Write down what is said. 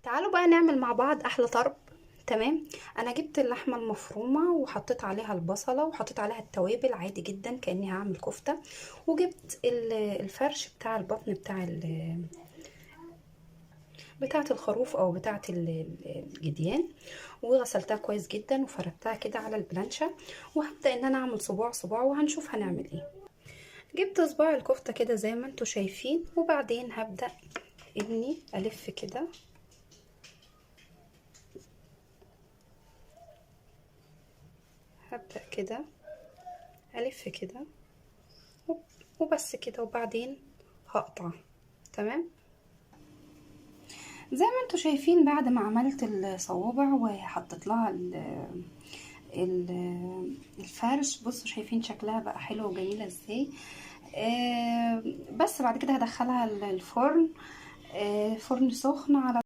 تعالوا بقى نعمل مع بعض احلى طرب. تمام. انا جبت اللحمه المفرومه وحطيت عليها البصله وحطيت عليها التوابل عادي جدا كاني هعمل كفته. وجبت الفرش بتاع البطن بتاعه الخروف او بتاعه الجديان. وغسلتها كويس جدا وفردتها كده على البلانشة. وهبدأ ان انا اعمل صباع صباع وهنشوف هنعمل ايه. جبت صباع الكفتة كده زي ما انتوا شايفين، وبعدين هبدأ اني الف كده. هبدأ كده الف كده وبس كده، وبعدين هقطع. تمام. زي ما انتوا شايفين بعد ما عملت الصوابع وحطيت لها الفرش، بصوا شايفين شكلها بقى حلو وجميلة ازاي. بس بعد كده هدخلها الفرن، فرن سخن على